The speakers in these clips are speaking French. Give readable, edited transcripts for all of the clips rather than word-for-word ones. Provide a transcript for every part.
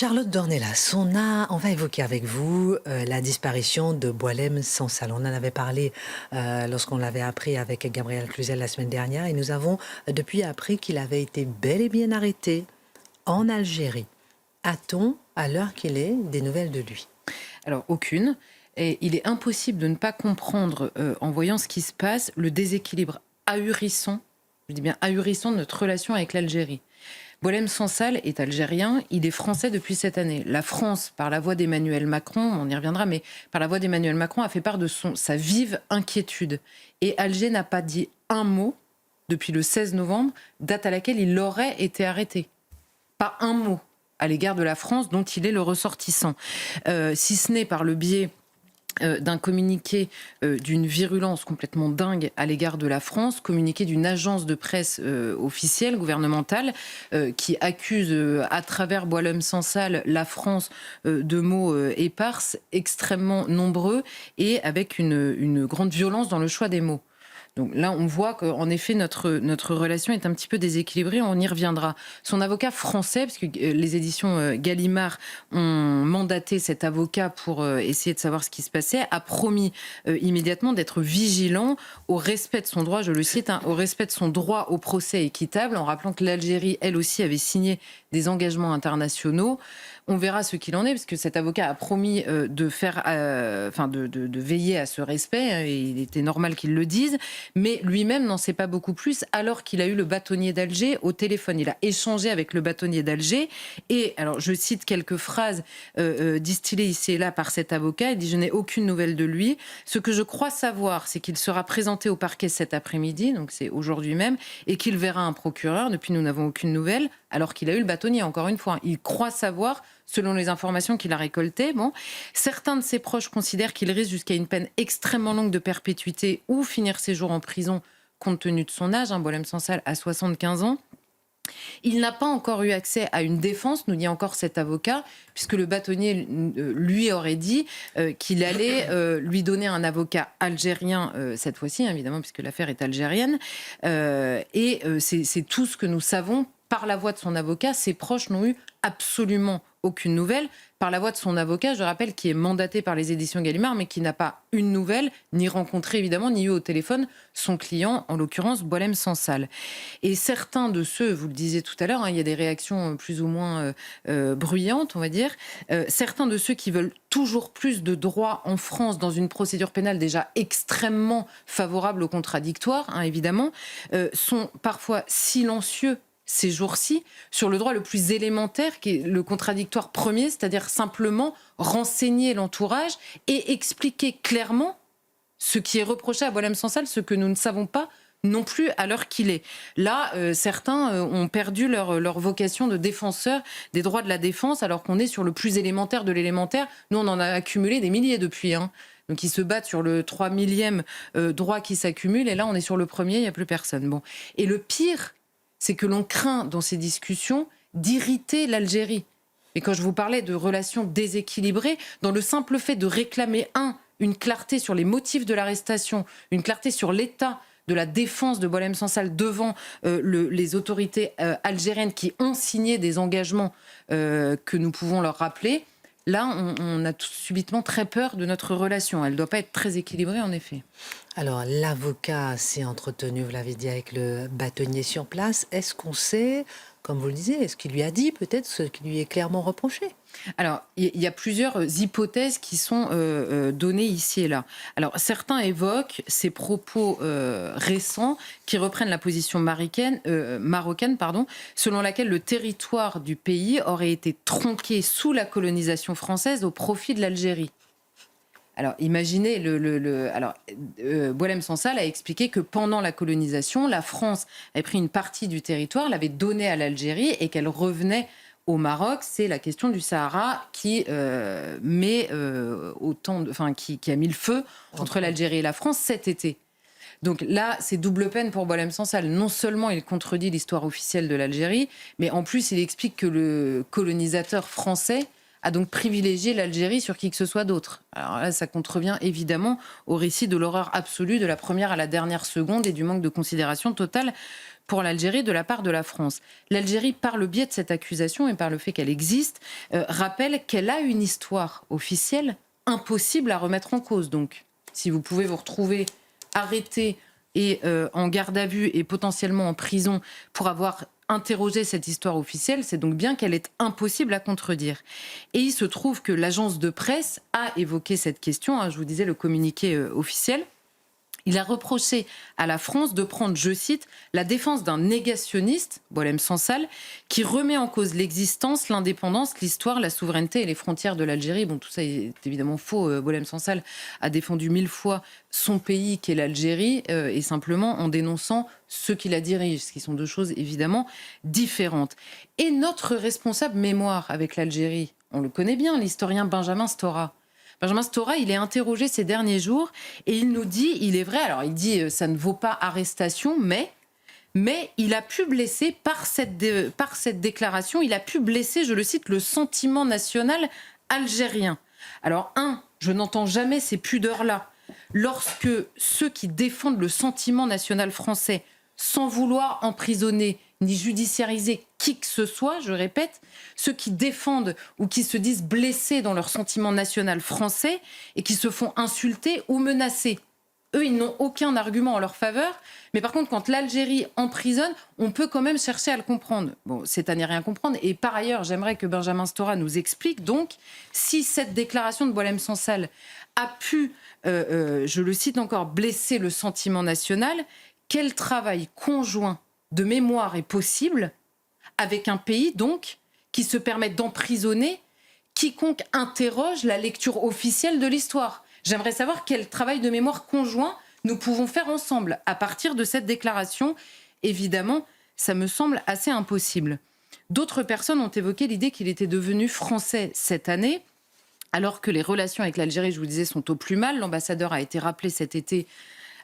Charlotte Dornelas, on va évoquer avec vous la disparition de Boualem Sansal. On en avait parlé lorsqu'on l'avait appris avec Gabriel Cluzel la semaine dernière et nous avons depuis appris qu'il avait été bel et bien arrêté en Algérie. A-t-on, à l'heure qu'il est, des nouvelles de lui? Alors, aucune. Et il est impossible de ne pas comprendre, en voyant ce qui se passe, le déséquilibre ahurissant, je dis bien ahurissant, de notre relation avec l'Algérie. Boualem Sansal est algérien, il est français depuis cette année. La France, par la voix d'Emmanuel Macron, on y reviendra, mais par la voix d'Emmanuel Macron, a fait part de sa vive inquiétude. Et Alger n'a pas dit un mot depuis le 16 novembre, date à laquelle il aurait été arrêté. Pas un mot à l'égard de la France dont il est le ressortissant. Si ce n'est par le biais d'un communiqué d'une virulence complètement dingue à l'égard de la France, communiqué d'une agence de presse officielle, gouvernementale, qui accuse à travers Boualem Sansal la France de mots éparses, extrêmement nombreux et avec une grande violence dans le choix des mots. Donc là, on voit qu'en effet, notre relation est un petit peu déséquilibrée, on y reviendra. Son avocat français, parce que les éditions Gallimard ont mandaté cet avocat pour essayer de savoir ce qui se passait, a promis immédiatement d'être vigilant au respect de son droit, je le cite, au respect de son droit au procès équitable, en rappelant que l'Algérie, elle aussi, avait signé des engagements internationaux. On verra ce qu'il en est, parce que cet avocat a promis de veiller à ce respect, et il était normal qu'il le dise, mais lui-même n'en sait pas beaucoup plus, alors qu'il a eu le bâtonnier d'Alger au téléphone. Il a échangé avec le bâtonnier d'Alger, et alors je cite quelques phrases distillées ici et là par cet avocat. Il dit « Je n'ai aucune nouvelle de lui. Ce que je crois savoir, c'est qu'il sera présenté au parquet cet après-midi, donc c'est aujourd'hui même, et qu'il verra un procureur. Depuis, nous n'avons aucune nouvelle, alors qu'il a eu le bâtonnier, encore une fois. Il croit savoir, selon les informations qu'il a récoltées. Bon. Certains de ses proches considèrent qu'il risque jusqu'à une peine extrêmement longue de perpétuité ou finir ses jours en prison, compte tenu de son âge. Boualem Sansal a 75 ans. Il n'a pas encore eu accès à une défense, nous dit encore cet avocat, puisque le bâtonnier lui aurait dit qu'il allait lui donner un avocat algérien, cette fois-ci, évidemment, puisque l'affaire est algérienne. C'est tout ce que nous savons par la voix de son avocat. Ses proches n'ont eu absolument aucune nouvelle. Par la voix de son avocat, je rappelle, qui est mandaté par les éditions Gallimard, mais qui n'a pas une nouvelle, ni rencontré évidemment, ni eu au téléphone son client, en l'occurrence Boualem Sansal. Et certains de ceux, vous le disiez tout à l'heure, il y a des réactions plus ou moins bruyantes, on va dire, certains de ceux qui veulent toujours plus de droits en France dans une procédure pénale déjà extrêmement favorable au contradictoire, évidemment, sont parfois silencieux ces jours-ci, sur le droit le plus élémentaire, qui est le contradictoire premier, c'est-à-dire simplement renseigner l'entourage et expliquer clairement ce qui est reproché à Boualem Sansal, ce que nous ne savons pas non plus à l'heure qu'il est. Là, certains ont perdu leur vocation de défenseur des droits de la défense, alors qu'on est sur le plus élémentaire de l'élémentaire. Nous, on en a accumulé des milliers depuis, Donc ils se battent sur le 3 millième droit qui s'accumule, et là, on est sur le premier, il n'y a plus personne. Bon. Et le pire, c'est que l'on craint dans ces discussions d'irriter l'Algérie. Et quand je vous parlais de relations déséquilibrées, dans le simple fait de réclamer, une clarté sur les motifs de l'arrestation, une clarté sur l'état de la défense de Boualem Sansal devant les autorités algériennes qui ont signé des engagements que nous pouvons leur rappeler, là, on a subitement très peur de notre relation. Elle ne doit pas être très équilibrée, en effet. Alors, l'avocat s'est entretenu, vous l'avez dit, avec le bâtonnier sur place. Est-ce qu'on sait, comme vous le disiez, est-ce qu'il lui a dit peut-être ce qui lui est clairement reproché? Alors, il y a plusieurs hypothèses qui sont données ici et là. Alors, certains évoquent ces propos récents qui reprennent la position marocaine, selon laquelle le territoire du pays aurait été tronqué sous la colonisation française au profit de l'Algérie. Alors, imaginez, Boualem Sansal a expliqué que pendant la colonisation, la France avait pris une partie du territoire, l'avait donné à l'Algérie et qu'elle revenait au Maroc. C'est la question du Sahara qui a mis le feu entre l'Algérie et la France cet été. Donc là, c'est double peine pour Boualem Sansal. Non seulement il contredit l'histoire officielle de l'Algérie, mais en plus, il explique que le colonisateur français a donc privilégié l'Algérie sur qui que ce soit d'autre. Alors là, ça contrevient évidemment au récit de l'horreur absolue de la première à la dernière seconde et du manque de considération totale pour l'Algérie de la part de la France. L'Algérie, par le biais de cette accusation et par le fait qu'elle existe, rappelle qu'elle a une histoire officielle impossible à remettre en cause. Donc, si vous pouvez vous retrouver arrêté et en garde à vue et potentiellement en prison pour avoir interrogé cette histoire officielle, c'est donc bien qu'elle est impossible à contredire. Et il se trouve que l'agence de presse a évoqué cette question, hein, je vous disais le communiqué officiel. Il a reproché à la France de prendre, je cite, la défense d'un négationniste, Boualem Sansal, qui remet en cause l'existence, l'indépendance, l'histoire, la souveraineté et les frontières de l'Algérie. Bon, tout ça est évidemment faux. Boualem Sansal a défendu 1000 fois son pays, qui est l'Algérie, et simplement en dénonçant ceux qui la dirigent, ce qui sont deux choses évidemment différentes. Et notre responsable mémoire avec l'Algérie, on le connaît bien, l'historien Benjamin Stora. Benjamin Stora, il est interrogé ces derniers jours et il nous dit, il est vrai, alors il dit ça ne vaut pas arrestation, mais il a pu blesser par cette déclaration, il a pu blesser, je le cite, le sentiment national algérien. Alors je n'entends jamais ces pudeurs-là. Lorsque ceux qui défendent le sentiment national français, sans vouloir emprisonner ni judiciariser qui que ce soit, je répète, ceux qui défendent ou qui se disent blessés dans leur sentiment national français et qui se font insulter ou menacer. Eux, ils n'ont aucun argument en leur faveur. Mais par contre, quand l'Algérie emprisonne, on peut quand même chercher à le comprendre. Bon, c'est à n'y rien comprendre. Et par ailleurs, j'aimerais que Benjamin Stora nous explique donc si cette déclaration de Boualem Sansal a pu, je le cite encore, blesser le sentiment national. Quel travail conjoint de mémoire est possible avec un pays, donc, qui se permet d'emprisonner quiconque interroge la lecture officielle de l'histoire. J'aimerais savoir quel travail de mémoire conjoint nous pouvons faire ensemble à partir de cette déclaration. Évidemment, ça me semble assez impossible. D'autres personnes ont évoqué l'idée qu'il était devenu français cette année, alors que les relations avec l'Algérie, je vous disais, sont au plus mal. L'ambassadeur a été rappelé cet été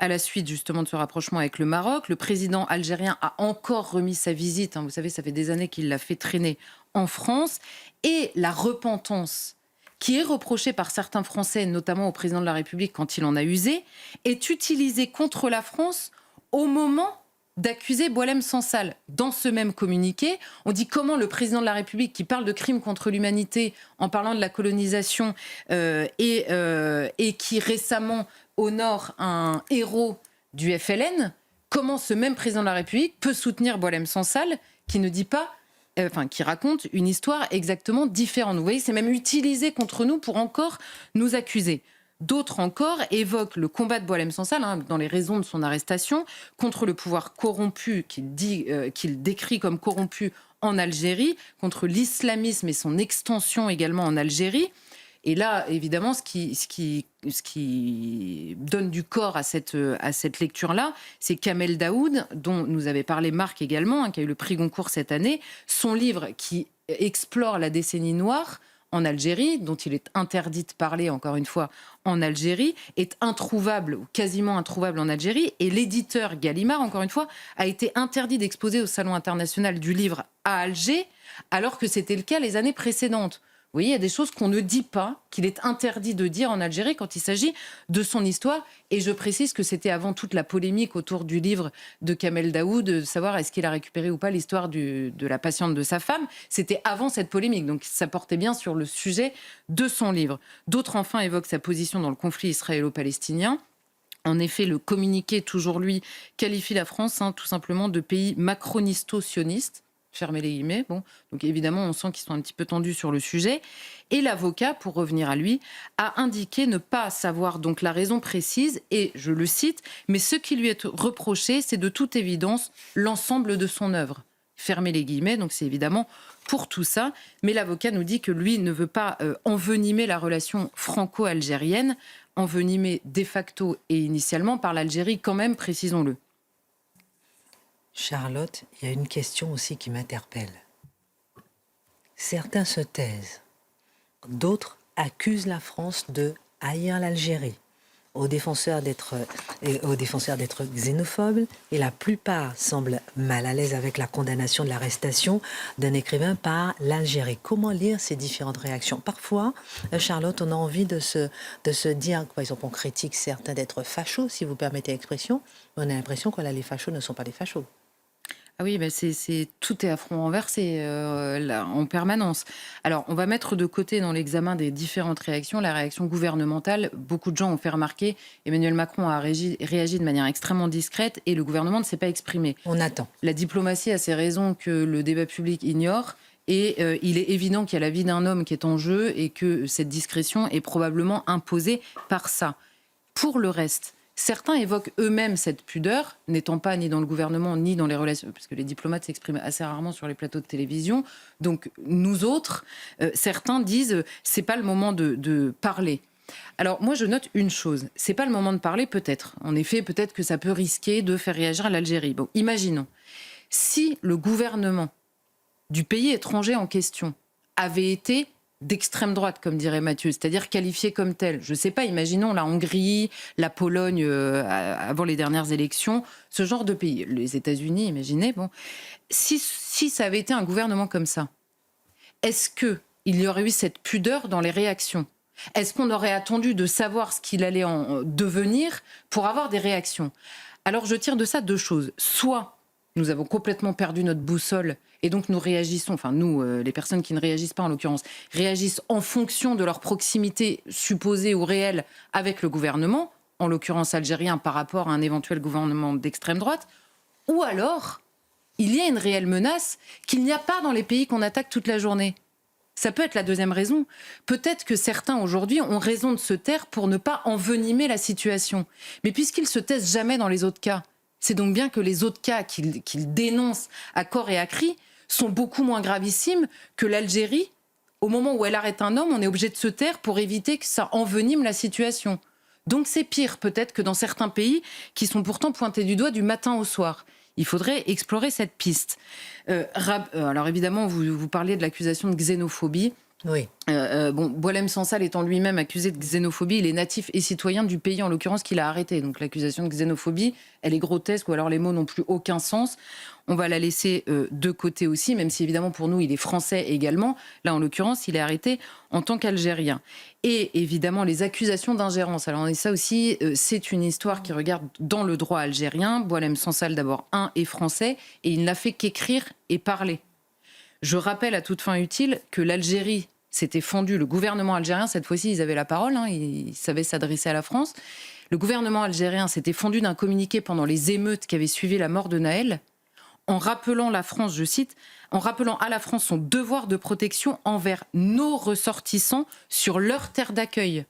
à la suite justement de ce rapprochement avec le Maroc. Le président algérien a encore remis sa visite. Vous savez, ça fait des années qu'il l'a fait traîner en France. Et la repentance qui est reprochée par certains Français, notamment au président de la République quand il en a usé, est utilisée contre la France au moment d'accuser Boualem Sansal. Dans ce même communiqué, on dit comment le président de la République, qui parle de crimes contre l'humanité en parlant de la colonisation et qui récemment honore un héros du FLN, comment ce même président de la République peut soutenir Boualem Sansal qui ne dit pas, qui raconte une histoire exactement différente. Vous voyez, c'est même utilisé contre nous pour encore nous accuser. D'autres encore évoquent le combat de Boualem Sansal, dans les raisons de son arrestation, contre le pouvoir corrompu qu'il décrit comme corrompu en Algérie, contre l'islamisme et son extension également en Algérie. Et là, évidemment, ce qui donne du corps à cette lecture-là, c'est Kamel Daoud, dont nous avait parlé Marc également, qui a eu le prix Goncourt cette année. Son livre qui explore la décennie noire en Algérie, dont il est interdit de parler, encore une fois, en Algérie, est introuvable, ou quasiment introuvable en Algérie. Et l'éditeur Gallimard, encore une fois, a été interdit d'exposer au Salon international du livre à Alger, alors que c'était le cas les années précédentes. Vous voyez, il y a des choses qu'on ne dit pas, qu'il est interdit de dire en Algérie quand il s'agit de son histoire. Et je précise que c'était avant toute la polémique autour du livre de Kamel Daoud, de savoir est-ce qu'il a récupéré ou pas l'histoire de la patiente de sa femme. C'était avant cette polémique, donc ça portait bien sur le sujet de son livre. D'autres, enfin, évoquent sa position dans le conflit israélo-palestinien. En effet, le communiqué, toujours lui, qualifie la France tout simplement de pays macronisto-sioniste. Fermez les guillemets. Bon, donc évidemment, on sent qu'ils sont un petit peu tendus sur le sujet. Et l'avocat, pour revenir à lui, a indiqué ne pas savoir donc la raison précise, et je le cite, mais ce qui lui est reproché, c'est de toute évidence l'ensemble de son œuvre. Fermez les guillemets, donc c'est évidemment pour tout ça. Mais l'avocat nous dit que lui ne veut pas envenimer la relation franco-algérienne, envenimée de facto et initialement par l'Algérie quand même, précisons-le. Charlotte, il y a une question aussi qui m'interpelle. Certains se taisent, d'autres accusent la France de haïr l'Algérie, aux défenseurs d'être xénophobes, et la plupart semblent mal à l'aise avec la condamnation de l'arrestation d'un écrivain par l'Algérie. Comment lire ces différentes réactions? Parfois, Charlotte, on a envie de se dire, par exemple, on critique certains d'être fachos, si vous permettez l'expression, mais on a l'impression que là, les fachos ne sont pas des fachos. Ah oui, bah tout est à front renversé là, en permanence. Alors, on va mettre de côté dans l'examen des différentes réactions la réaction gouvernementale. Beaucoup de gens ont fait remarquer, Emmanuel Macron a réagi de manière extrêmement discrète et le gouvernement ne s'est pas exprimé. On attend. La diplomatie a ses raisons que le débat public ignore. Et il est évident qu'il y a la vie d'un homme qui est en jeu et que cette discrétion est probablement imposée par ça. Pour le reste, certains évoquent eux-mêmes cette pudeur, n'étant pas ni dans le gouvernement ni dans les relations, parce que les diplomates s'expriment assez rarement sur les plateaux de télévision. Donc nous autres, certains disent c'est pas le moment de parler. Alors moi je note une chose, c'est pas le moment de parler peut-être. En effet, peut-être que ça peut risquer de faire réagir l'Algérie. Bon, imaginons si le gouvernement du pays étranger en question avait été d'extrême droite, comme dirait Mathieu, c'est-à-dire qualifié comme tel. Je ne sais pas, imaginons la Hongrie, la Pologne avant les dernières élections, ce genre de pays. Les États-Unis, imaginez. Bon, si ça avait été un gouvernement comme ça, est-ce qu'il y aurait eu cette pudeur dans les réactions ? Est-ce qu'on aurait attendu de savoir ce qu'il allait en devenir pour avoir des réactions ? Alors je tire de ça deux choses. Soit nous avons complètement perdu notre boussole et donc nous réagissons, enfin nous, les personnes qui ne réagissent pas en l'occurrence, réagissent en fonction de leur proximité supposée ou réelle avec le gouvernement, en l'occurrence algérien par rapport à un éventuel gouvernement d'extrême droite, ou alors il y a une réelle menace qu'il n'y a pas dans les pays qu'on attaque toute la journée. Ça peut être la deuxième raison. Peut-être que certains aujourd'hui ont raison de se taire pour ne pas envenimer la situation. Mais puisqu'ils se taisent jamais dans les autres cas, c'est donc bien que les autres cas qu'ils dénoncent à corps et à cri sont beaucoup moins gravissimes que l'Algérie. Au moment où elle arrête un homme, on est obligé de se taire pour éviter que ça envenime la situation. Donc c'est pire peut-être que dans certains pays qui sont pourtant pointés du doigt du matin au soir. Il faudrait explorer cette piste. Alors évidemment, vous parliez de l'accusation de xénophobie. Oui. Boualem Sansal étant lui-même accusé de xénophobie, il est natif et citoyen du pays en l'occurrence qu'il a arrêté. Donc l'accusation de xénophobie, elle est grotesque ou alors les mots n'ont plus aucun sens. On va la laisser de côté aussi, même si évidemment pour nous il est français également. Là en l'occurrence il est arrêté en tant qu'Algérien. Et évidemment les accusations d'ingérence. Alors ça aussi c'est une histoire qui regarde dans le droit algérien. Boualem Sansal d'abord est français et il n'a fait qu'écrire et parler. Je rappelle à toute fin utile que l'Algérie s'était fondue, le gouvernement algérien, cette fois-ci, ils avaient la parole, ils savaient s'adresser à la France. Le gouvernement algérien s'était fondu d'un communiqué pendant les émeutes qui avaient suivi la mort de Naël, en rappelant la France, je cite, en rappelant à la France son devoir de protection envers nos ressortissants sur leur terre d'accueil.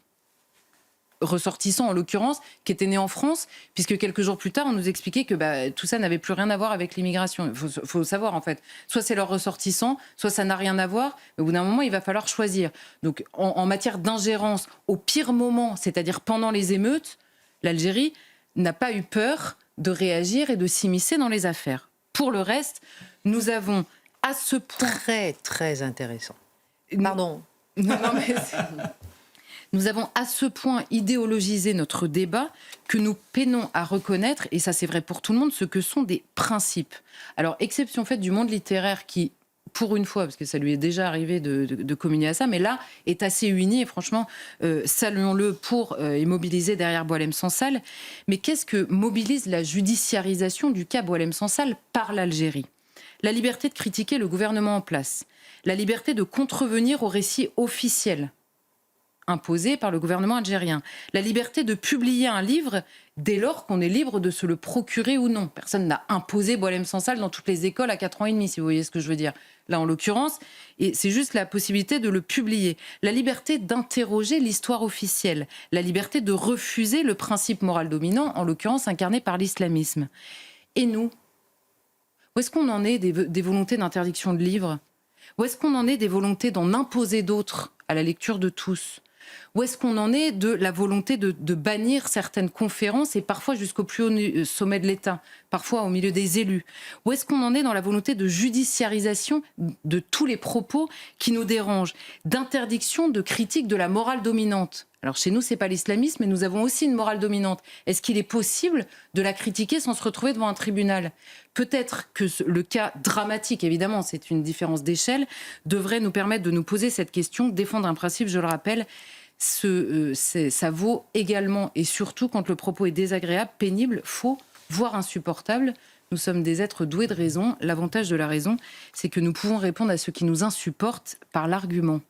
Ressortissants en l'occurrence, qui étaient nés en France, puisque quelques jours plus tard, on nous expliquait que tout ça n'avait plus rien à voir avec l'immigration. Il faut savoir, en fait, soit c'est leurs ressortissants, soit ça n'a rien à voir, mais au bout d'un moment, il va falloir choisir. Donc, en matière d'ingérence, au pire moment, c'est-à-dire pendant les émeutes, l'Algérie n'a pas eu peur de réagir et de s'immiscer dans les affaires. Pour le reste, nous avons à ce point... Très, très intéressant. Pardon. Non, mais... Nous avons à ce point idéologisé notre débat que nous peinons à reconnaître, et ça c'est vrai pour tout le monde, ce que sont des principes. Alors, exception faite du monde littéraire qui, pour une fois, parce que ça lui est déjà arrivé de communier à ça, mais là, est assez uni, et franchement, saluons-le pour immobiliser derrière Boualem Sansal. Mais qu'est-ce que mobilise la judiciarisation du cas Boualem Sansal par l'Algérie ? La liberté de critiquer le gouvernement en place, la liberté de contrevenir au récit officiel imposée par le gouvernement algérien. La liberté de publier un livre dès lors qu'on est libre de se le procurer ou non. Personne n'a imposé Boualem Sansal dans toutes les écoles à 4 ans et demi, si vous voyez ce que je veux dire. Là, en l'occurrence, et c'est juste la possibilité de le publier. La liberté d'interroger l'histoire officielle. La liberté de refuser le principe moral dominant, en l'occurrence incarné par l'islamisme. Et nous ? Où est-ce qu'on en est des volontés d'interdiction de livres ? Où est-ce qu'on en est des volontés d'en imposer d'autres à la lecture de tous ? Où est-ce qu'on en est de la volonté de bannir certaines conférences et parfois jusqu'au plus haut sommet de l'État, parfois au milieu des élus? Où est-ce qu'on en est dans la volonté de judiciarisation de tous les propos qui nous dérangent, d'interdiction de critique de la morale dominante? Alors chez nous, c'est pas l'islamisme, mais nous avons aussi une morale dominante. Est-ce qu'il est possible de la critiquer sans se retrouver devant un tribunal? Peut-être que le cas dramatique, évidemment, c'est une différence d'échelle, devrait nous permettre de nous poser cette question, défendre un principe, je le rappelle, ça vaut également et surtout quand le propos est désagréable, pénible, faux, voire insupportable, Nous sommes des êtres doués de raison. L'avantage de la raison, c'est que nous pouvons répondre à ce qui nous insupporte par l'argument.